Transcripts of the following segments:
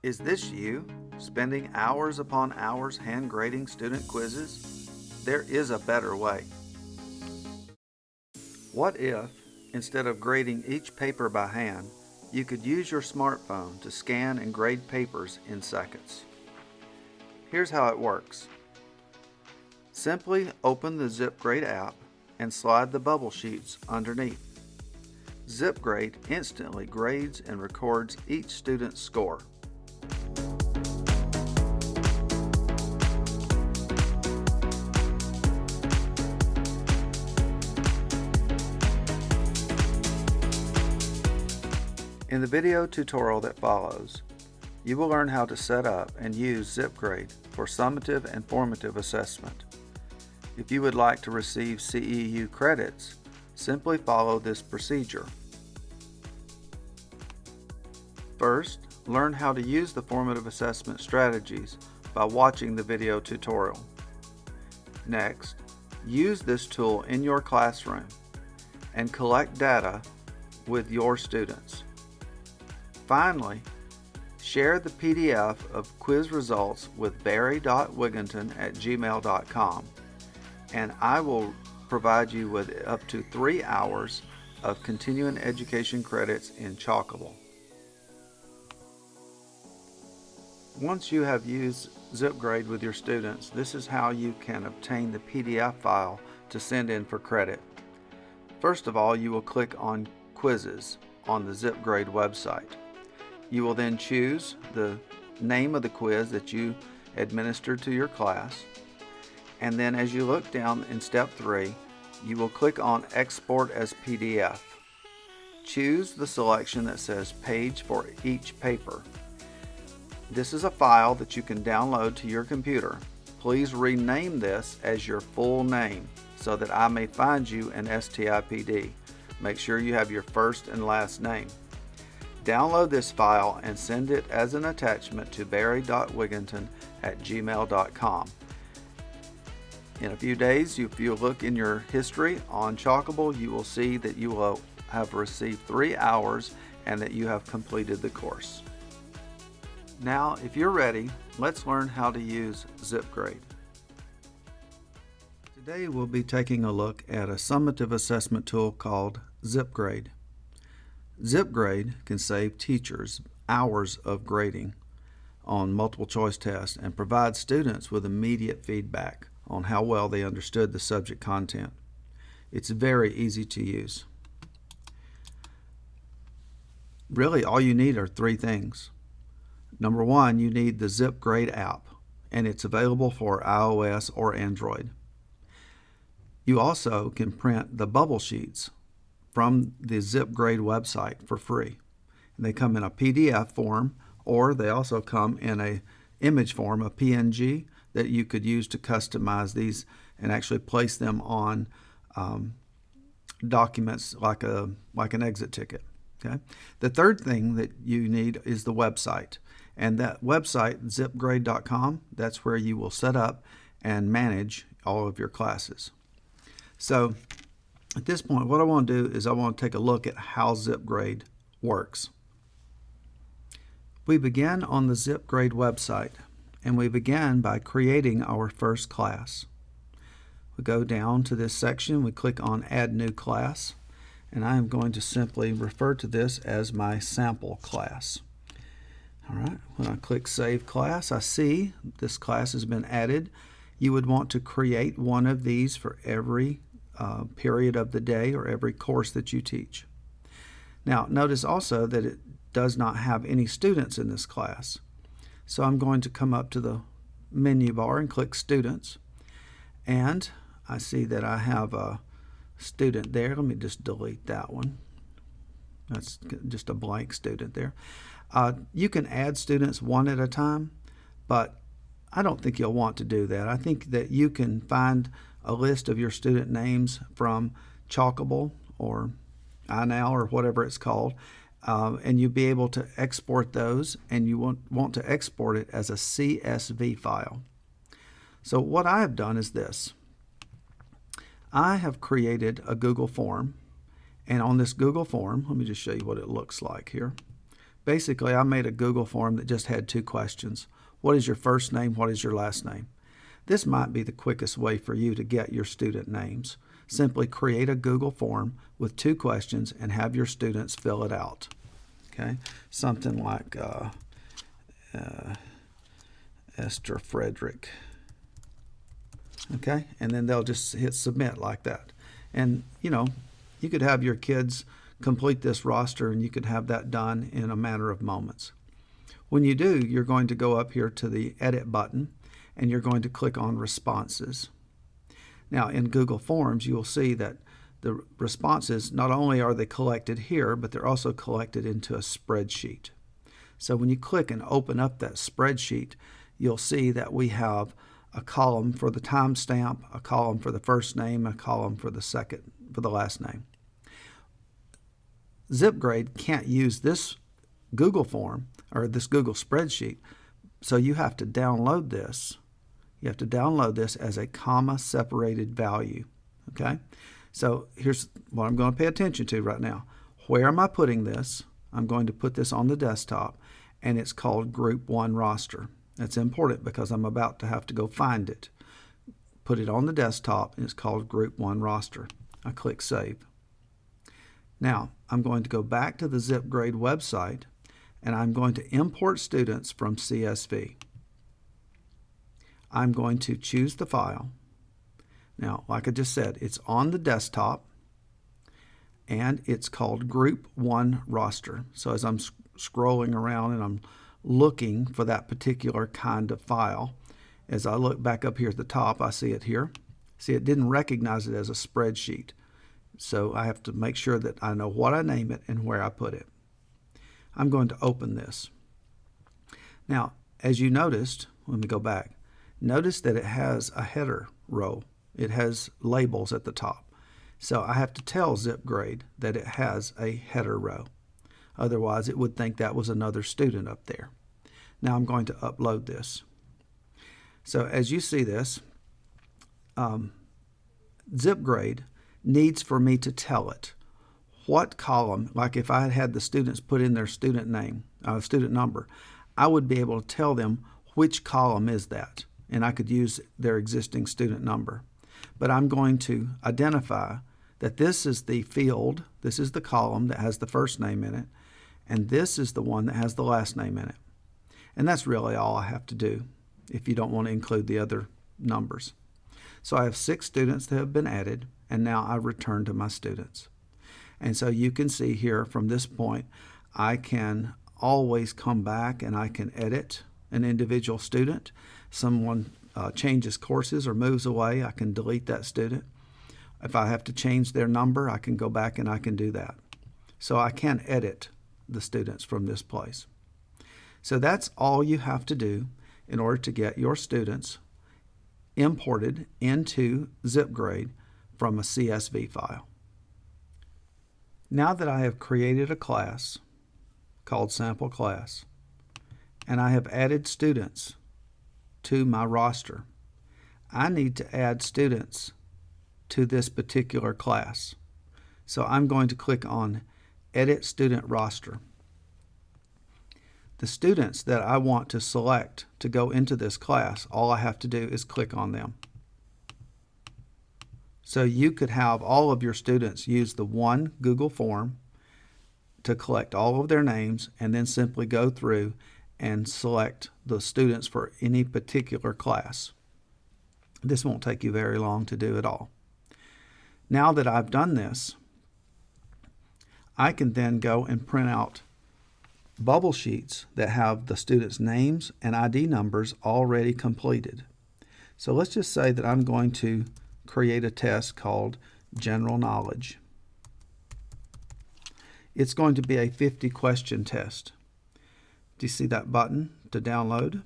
Is this you, spending hours upon hours hand grading student quizzes? There is a better way. What if, instead of grading each paper by hand, you could use your smartphone to scan and grade papers in seconds? Here's how it works. Simply open the ZipGrade app and slide the bubble sheets underneath. ZipGrade instantly grades and records each student's score. In the video tutorial that follows, you will learn how to set up and use ZipGrade for summative and formative assessment. If you would like to receive CEU credits, simply follow this procedure. First, learn how to use the formative assessment strategies by watching the video tutorial. Next, use this tool in your classroom and collect data with your students. Finally, share the PDF of quiz results with barry.wigginton@gmail.com, and I will provide you with up to 3 hours of continuing education credits in Chalkable. Once you have used ZipGrade with your students, this is how you can obtain the PDF file to send in for credit. First of all, you will click on Quizzes on the ZipGrade website. You will then choose the name of the quiz that you administered to your class, and then as you look down in step 3, you will click on Export as PDF. Choose the selection that says Page for each paper. This is a file that you can download to your computer. Please rename this as your full name so that I may find you in STIPD. Make sure you have your first and last name. Download this file and send it as an attachment to barry.wigginton@gmail.com. In a few days, if you look in your history on Chalkable, you will see that you will have received 3 hours and that you have completed the course. Now, if you're ready, let's learn how to use ZipGrade. Today we'll be taking a look at a summative assessment tool called ZipGrade. ZipGrade can save teachers hours of grading on multiple choice tests and provide students with immediate feedback on how well they understood the subject content. It's very easy to use. Really, all you need are 3 things. Number 1, you need the ZipGrade app, and it's available for iOS or Android. You also can print the bubble sheets from the ZipGrade website for free. And they come in a PDF form, or they also come in an image form, a PNG, that you could use to customize these and actually place them on documents like an exit ticket. Okay. The third thing that you need is the website. And that website, zipgrade.com, that's where you will set up and manage all of your classes. So at this point, what I want to do is I want to take a look at how ZipGrade works. We begin on the ZipGrade website, and we begin by creating our first class. We go down to this section, we click on Add New Class, and I am going to simply refer to this as my sample class. All right, when I click Save Class, I see this class has been added. You would want to create one of these for every period of the day or every course that you teach. Now, notice also that it does not have any students in this class. So I'm going to come up to the menu bar and click Students, and I see that I have a student there. Let me just delete that one. That's just a blank student there. You can add students one at a time, but I don't think you'll want to do that. I think that you can find a list of your student names from Chalkable or iNow or whatever it's called, and you'll be able to export those, and you want to export it as a CSV file. So what I have done is this. I have created a Google form, and on this Google form, let me just show you what it looks like here. Basically, I made a Google form that just had 2 questions. What is your first name? What is your last name? This might be the quickest way for you to get your student names. Simply create a Google form with 2 questions and have your students fill it out. Okay, something like Esther Frederick. Okay, and then they'll just hit submit like that. And you could have your kids complete this roster and you could have that done in a matter of moments. When you do, you're going to go up here to the edit button and you're going to click on responses. Now in Google Forms, you will see that the responses, not only are they collected here, but they're also collected into a spreadsheet. So when you click and open up that spreadsheet, you'll see that we have a column for the timestamp, a column for the first name, a column for the last name. ZipGrade can't use this Google form or this Google spreadsheet, so you have to download this. You have to download this as a comma separated value. Okay? So here's what I'm going to pay attention to right now. Where am I putting this? I'm going to put this on the desktop, and it's called Group 1 Roster. That's important because I'm about to have to go find it. Put it on the desktop, and it's called Group 1 Roster. I click Save. Now, I'm going to go back to the ZipGrade website, and I'm going to import students from CSV. I'm going to choose the file. Now, like I just said, it's on the desktop, and it's called Group 1 Roster. So as I'm scrolling around and I'm looking for that particular kind of file, as I look back up here at the top, I see it here. See, it didn't recognize it as a spreadsheet. So I have to make sure that I know what I name it and where I put it. I'm going to open this. Now, as you noticed, let me go back. Notice that it has a header row. It has labels at the top. So I have to tell ZipGrade that it has a header row. Otherwise, it would think that was another student up there. Now I'm going to upload this. So as you see this, ZipGrade needs for me to tell it what column, like if I had the students put in their student name, student number, I would be able to tell them which column is that, and I could use their existing student number. But I'm going to identify that this is the field, this is the column that has the first name in it, and this is the one that has the last name in it. And that's really all I have to do if you don't want to include the other numbers. So I have 6 students that have been added, and now I return to my students. And so you can see here from this point, I can always come back and I can edit an individual student. Someone changes courses or moves away, I can delete that student. If I have to change their number, I can go back and I can do that. So I can edit the students from this place. So that's all you have to do in order to get your students imported into ZipGrade from a CSV file. Now that I have created a class called Sample Class, and I have added students to my roster, I need to add students to this particular class. So I'm going to click on Edit Student Roster. The students that I want to select to go into this class, all I have to do is click on them. So you could have all of your students use the one Google form to collect all of their names and then simply go through and select the students for any particular class. This won't take you very long to do at all. Now that I've done this, I can then go and print out bubble sheets that have the students' names and ID numbers already completed. So let's just say that I'm going to create a test called General Knowledge. It's going to be a 50-question test. Do you see that button to download?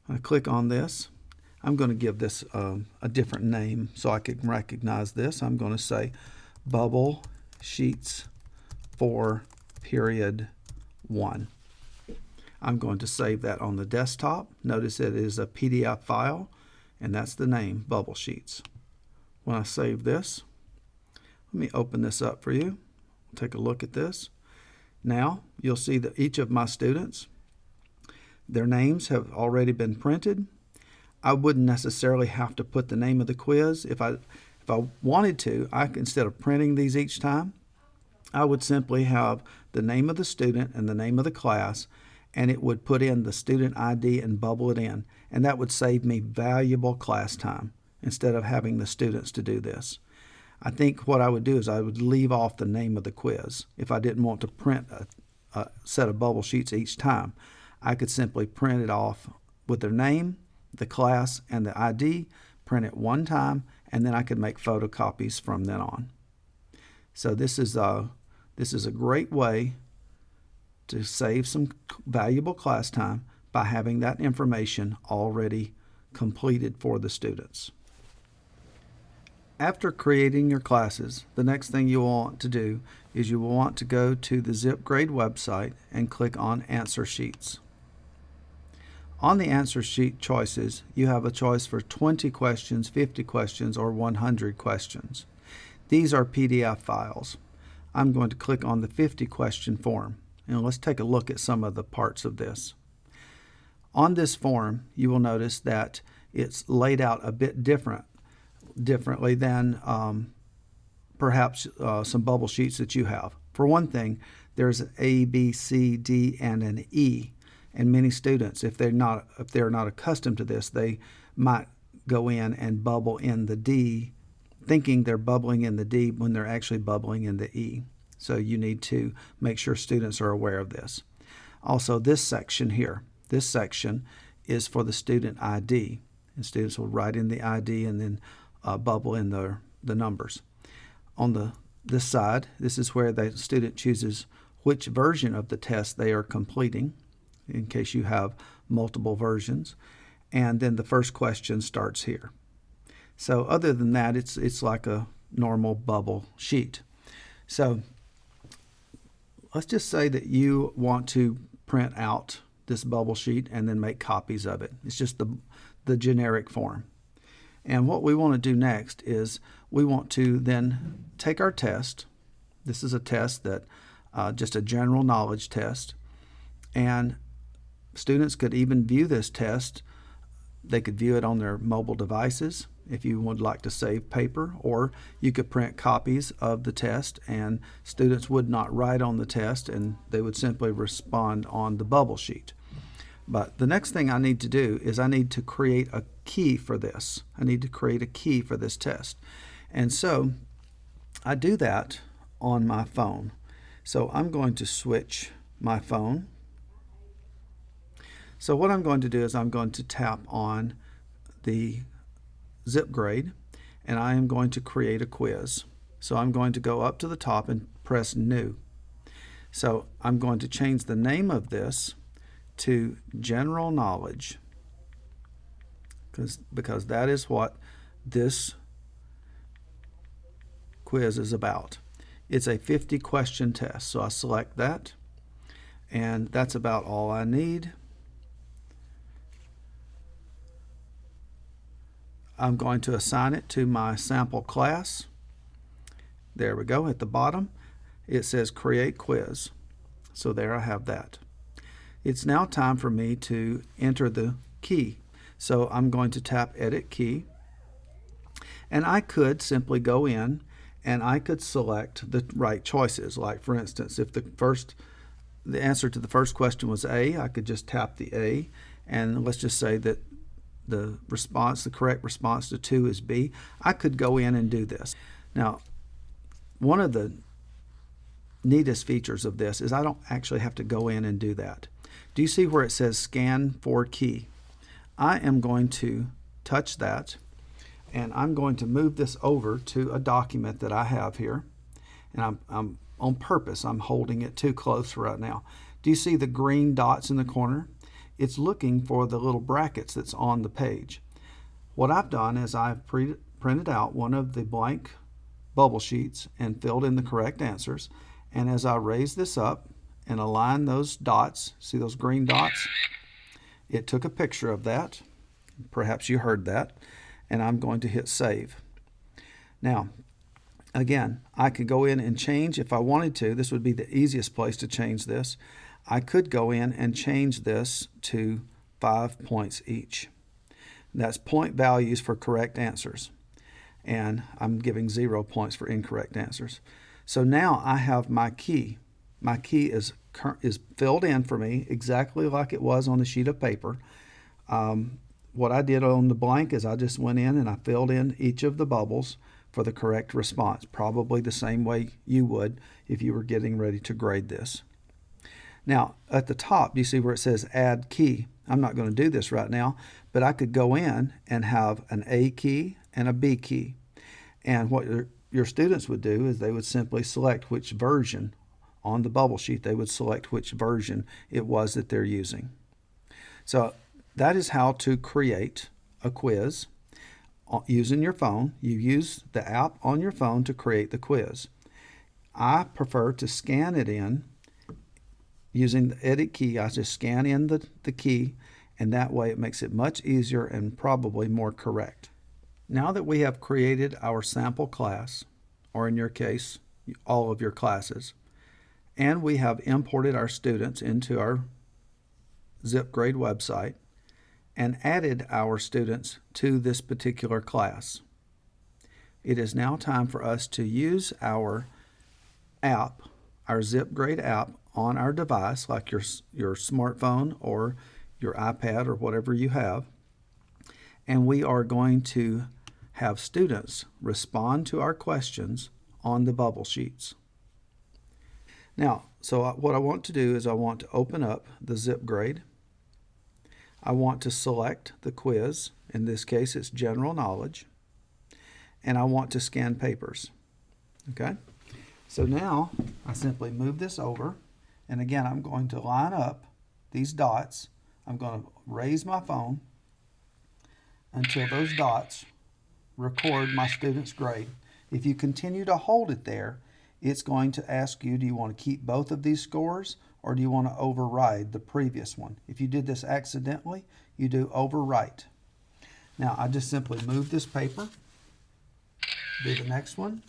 I click on this. I'm going to give this a different name so I can recognize this. I'm going to say Bubble Sheets for Period 1. I'm going to save that on the desktop. Notice it is a PDF file, and that's the name, Bubble Sheets. When I save this, let me open this up for you. Take a look at this. Now you'll see that each of my students, their names have already been printed. I wouldn't necessarily have to put the name of the quiz. If I wanted to, instead of printing these each time, I would simply have the name of the student and the name of the class, and it would put in the student ID and bubble it in. And that would save me valuable class time instead of having the students to do this. I think what I would do is I would leave off the name of the quiz. If I didn't want to print a set of bubble sheets each time, I could simply print it off with their name, the class, and the ID, print it one time, and then I could make photocopies from then on. So this is a great way to save some valuable class time by having that information already completed for the students. After creating your classes, the next thing you want to do is you will want to go to the ZipGrade website and click on Answer Sheets. On the answer sheet choices, you have a choice for 20 questions, 50 questions, or 100 questions. These are PDF files. I'm going to click on the 50 question form, and let's take a look at some of the parts of this. On this form, you will notice that it's laid out a bit differently than perhaps some bubble sheets that you have. For one thing, there's an A, B, C, D, and an E. And many students, if they're not accustomed to this, they might go in and bubble in the D, thinking they're bubbling in the D when they're actually bubbling in the E. So you need to make sure students are aware of this. Also, this section here, this section is for the student ID. And students will write in the ID and then bubble in the numbers. On this side, this is where the student chooses which version of the test they are completing, in case you have multiple versions. And then the first question starts here. So other than that, it's like a normal bubble sheet. So let's just say that you want to print out this bubble sheet and then make copies of it. It's just the generic form. And what we want to do next is we want to then take our test. This is a test that just a general knowledge test. And students could even view this test. They could view it on their mobile devices if you would like to save paper, or you could print copies of the test and students would not write on the test and they would simply respond on the bubble sheet. But the next thing I need to do is I need to create a key for this. I need to create a key for this test. And so I do that on my phone. So I'm going to switch my phone. So what I'm going to do is I'm going to tap on the ZipGrade and I am going to create a quiz. So I'm going to go up to the top and press New. So I'm going to change the name of this to General Knowledge because that is what this quiz is about. It's a 50 question test. So I select that and that's about all I need. I'm going to assign it to my sample class. There we go. At the bottom it says create quiz. So there I have that. It's now time for me to enter the key. So I'm going to tap edit key and I could simply go in and I could select the right choices. Like for instance, if the answer to the first question was A, I could just tap the A, and let's just say that the correct response to 2 is B. I could go in and do this. Now, one of the neatest features of this is I don't actually have to go in and do that. Do you see where it says scan for key? I am going to touch that and I'm going to move this over to a document that I have here. And I'm on purpose, I'm holding it too close right now. Do you see the green dots in the corner? It's looking for the little brackets that's on the page. What I've done is I've printed out one of the blank bubble sheets and filled in the correct answers. And as I raise this up and align those dots, see those green dots? It took a picture of that. Perhaps you heard that. And I'm going to hit save. Now, Again, I could go in and change if I wanted to. This would be the easiest place to change this. I could go in and change this to 5 points each. That's point values for correct answers. And I'm giving 0 points for incorrect answers. So now I have my key. My key is filled in for me exactly like it was on the sheet of paper. What I did on the blank is I just went in and I filled in each of the bubbles for the correct response, probably the same way you would if you were getting ready to grade this. Now, at the top, you see where it says Add Key. I'm not going to do this right now, but I could go in and have an A key and a B key. And what your students would do is they would simply select which version on the bubble sheet. They would select which version it was that they're using. So that is how to create a quiz using your phone. You use the app on your phone to create the quiz. I prefer to scan it in using the edit key. I just scan in the key, and that way it makes it much easier and probably more correct. Now that we have created our sample class, or in your case, all of your classes, and we have imported our students into our ZipGrade website and added our students to this particular class, it is now time for us to use our app, our ZipGrade app, on our device, like your smartphone or your iPad or whatever you have, and we are going to have students respond to our questions on the bubble sheets. Now, so what I want to do is I want to open up the ZipGrade. I want to select the quiz. In this case, it's general knowledge. And I want to scan papers. Okay? So now I simply move this over. And again, I'm going to line up these dots. I'm going to raise my phone until those dots record my student's grade. If you continue to hold it there, it's going to ask you, do you want to keep both of these scores or do you want to override the previous one? If you did this accidentally, you do overwrite. Now, I just simply move this paper, do the next one,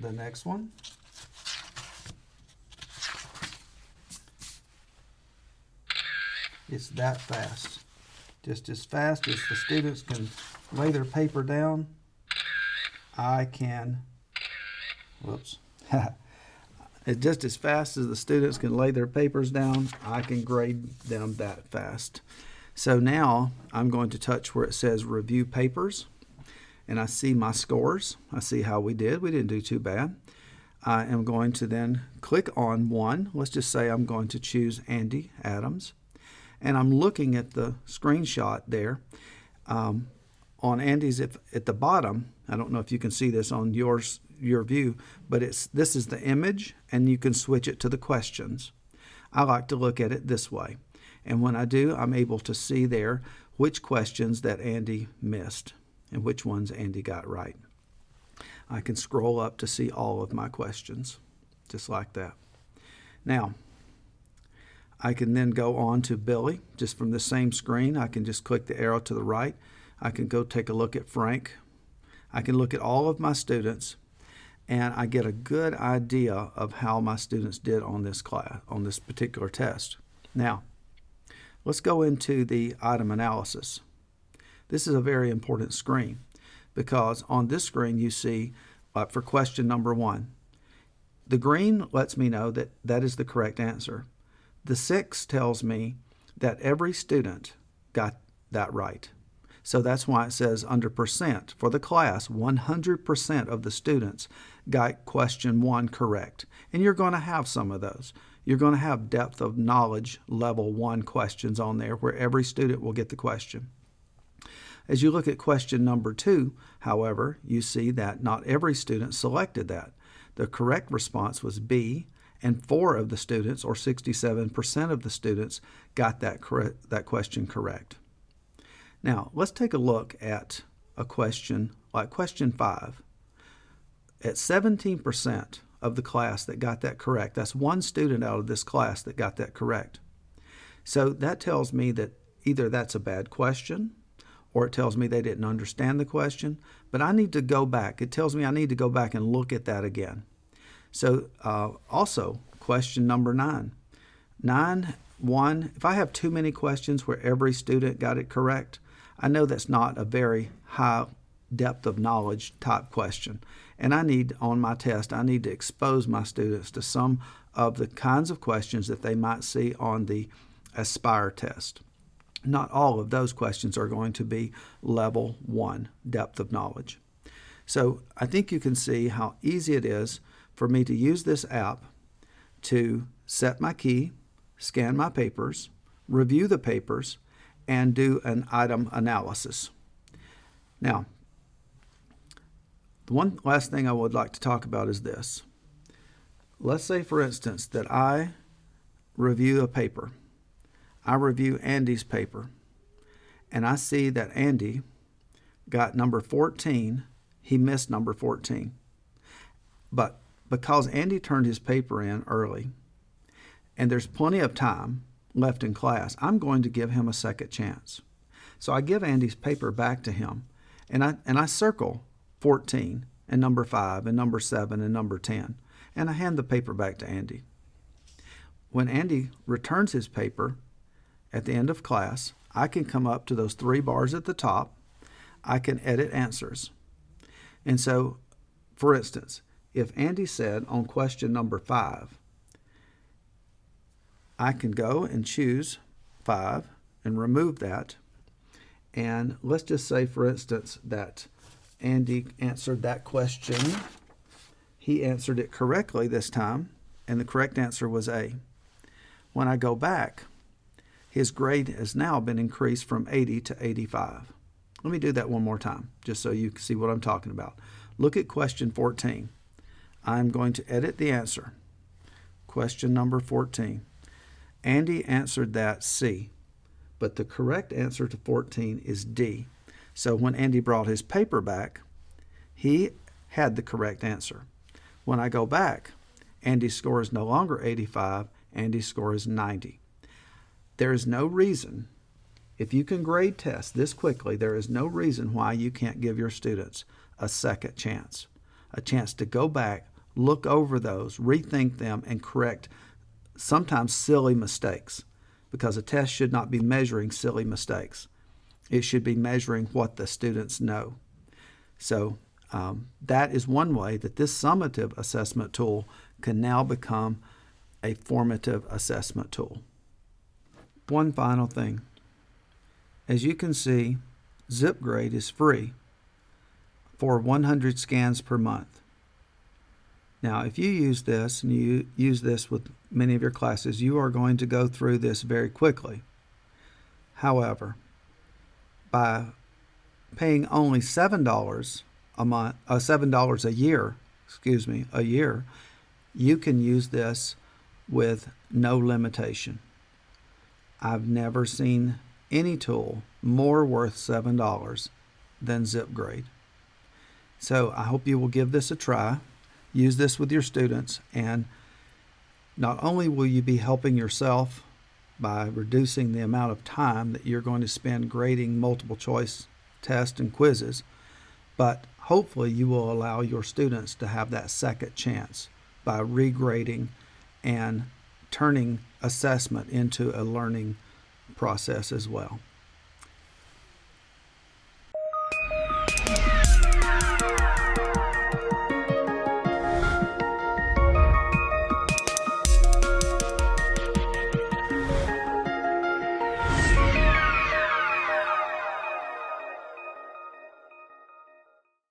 the next one, it's that fast. Just as fast as the students can lay their paper down, I can, whoops, it's just as fast as the students can lay their papers down, I can grade them that fast. So now I'm going to touch where it says Review Papers, and I see my scores. I see how we did. We didn't do too bad. I am going to then click on one. Let's just say I'm going to choose Andy Adams. And I'm looking at the screenshot there. On Andy's at the bottom, I don't know if you can see this on your view, but this is the image, and you can switch it to the questions. I like to look at it this way. And when I do, I'm able to see there which questions that Andy missed and which ones Andy got right. I can scroll up to see all of my questions, just like that. Now, I can then go on to Billy, just from the same screen. I can just click the arrow to the right. I can go take a look at Frank. I can look at all of my students, and I get a good idea of how my students did on this class, on this particular test. Now, let's go into the item analysis. This is a very important screen because on this screen you see for question number 1, the green lets me know that that is the correct answer. The 6 tells me that every student got that right. So that's why it says under percent. For the class, 100% of the students got question 1 correct. And you're going to have some of those. You're going to have depth of knowledge level 1 questions on there where every student will get the question. As you look at question number 2, however, you see that not every student selected that. The correct response was B, and 4 of the students, or 67% of the students, got that question correct. Now, let's take a look at a question like question 5. At 17% of the class that got that correct, that's 1 student out of this class that got that correct. So that tells me that either that's a bad question or it tells me they didn't understand the question, but I need to go back. It tells me I need to go back and look at that again. So also, question number 9. 9.1, if I have too many questions where every student got it correct, I know that's not a very high depth of knowledge type question. And I need, on my test, I need to expose my students to some of the kinds of questions that they might see on the Aspire test. Not all of those questions are going to be level 1 depth of knowledge. So I think you can see how easy it is for me to use this app to set my key, scan my papers, review the papers, and do an item analysis. Now, the one last thing I would like to talk about is this. Let's say, for instance, that I review a paper. I review Andy's paper, and I see that Andy got number 14. He missed number 14. But because Andy turned his paper in early, and there's plenty of time left in class, I'm going to give him a second chance. So I give Andy's paper back to him, and I circle 14 and number 5 and number 7 and number 10, and I hand the paper back to Andy. When Andy returns his paper at the end of class, I can come up to those 3 bars at the top. I can edit answers. And so, for instance, if Andy said on question number 5, I can go and choose 5 and remove that. And let's just say, for instance, that Andy answered that question. He answered it correctly this time, and the correct answer was A. When I go back, his grade has now been increased from 80 to 85. Let me do that one more time, just so you can see what I'm talking about. Look at question 14. I'm going to edit the answer. Question number 14. Andy answered that C, but the correct answer to 14 is D. So when Andy brought his paper back, he had the correct answer. When I go back, Andy's score is no longer 85, Andy's score is 90. There is no reason, if you can grade tests this quickly, there is no reason why you can't give your students a second chance. A chance to go back, look over those, rethink them, and correct sometimes silly mistakes. Because a test should not be measuring silly mistakes. It should be measuring what the students know. So that is one way that this summative assessment tool can now become a formative assessment tool. One final thing. As you can see, ZipGrade is free for 100 scans per month. Now, if you use this and you use this with many of your classes, you are going to go through this very quickly. However, by paying only $7 a month, $7 a year, you can use this with no limitation. I've never seen any tool more worth $7 than ZipGrade. So I hope you will give this a try. Use this with your students, and not only will you be helping yourself by reducing the amount of time that you're going to spend grading multiple choice tests and quizzes, but hopefully you will allow your students to have that second chance by regrading and turning assessment into a learning process as well.